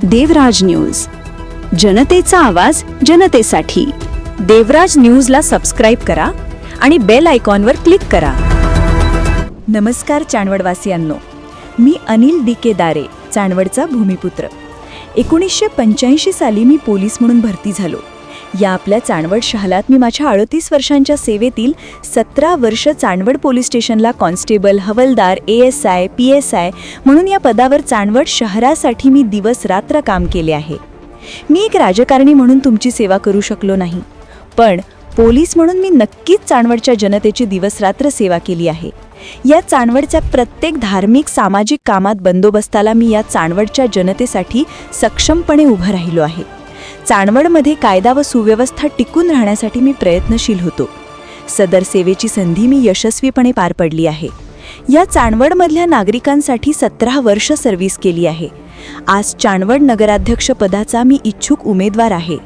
देवराज news, जनतेचा आवाज जनतेसाठी। देवराज न्यूजला सबस्क्राईब करा आणि बेल आयकॉनवर क्लिक करा। नमस्कार चांदवडवासियांनो, मी अनिल डी.के. दारे, चांदवडचा भूमिपुत्र। 1985 साली मी पोलीस म्हणून भरती झालो। या आपल्या चांदवड शहरात मी माझ्या 38 वर्षांच्या सेवेतील 17 वर्ष चांदवड पोलीस स्टेशनला कॉन्स्टेबल, हवालदार, ASI, PSI म्हणून या पदावर चांदवड शहरासाठी मी दिवस रात्र काम केले आहे। मी एक राजकारणी म्हणून तुमची सेवा करू शकलो नाही, पण पोलीस म्हणून मी नक्कीच चांदवडच्या जनतेची दिवस रात्र सेवा केली आहे। या चांदवडच्या प्रत्येक धार्मिक सामाजिक कामात बंदोबस्ताला मी या चांदवडच्या जनतेसाठी सक्षमपणे उभं राहिलो आहे। चांदवडमध्ये कायदा व सुव्यवस्था टिकून राहण्यासाठी मी प्रयत्नशील होतो। सदर सेवेची संधी मी यशस्वीपणे पार पडली आहे। या चांदवडमधल्या नागरिकांसाठी 17 वर्ष सर्व्हिस केली आहे। आज चांदवड नगराध्यक्ष पदाचा मी इच्छुक उमेदवार आहे।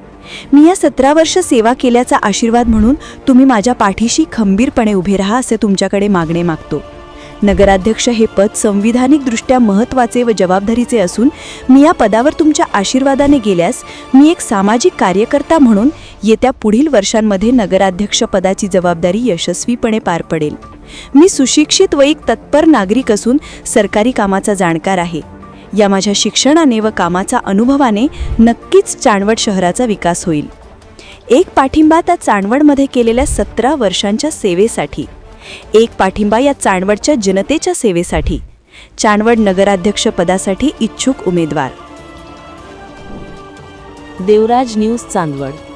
मी या 17 वर्ष सेवा केल्याचा आशीर्वाद म्हणून तुम्ही माझ्या पाठीशी खंबीरपणे उभे राहा असे तुमच्याकडे मागणे मागतो। नगराध्यक्ष हे पद संविधानिकदृष्ट्या महत्त्वाचे व जबाबदारीचे असून मी या पदावर तुमच्या आशीर्वादाने गेल्यास मी एक सामाजिक कार्यकर्ता म्हणून येत्या पुढील वर्षांमध्ये नगराध्यक्ष पदाची जबाबदारी यशस्वीपणे पार पडेल। मी सुशिक्षित व एक तत्पर नागरिक असून सरकारी कामाचा जाणकार आहे। या माझ्या शिक्षणाने व कामाचा अनुभवाने नक्कीच चांदवड शहराचा विकास होईल। एक पाठिंबा त्या चांदवडमध्ये केलेल्या 17 वर्षांच्या सेवेसाठी, एक पाठिंबा या चांदवडच्या जनतेच्या सेवेसाठी। चांदवड नगराध्यक्ष पदासाठी इच्छुक उमेदवार। देवराज न्यूज चांदवड।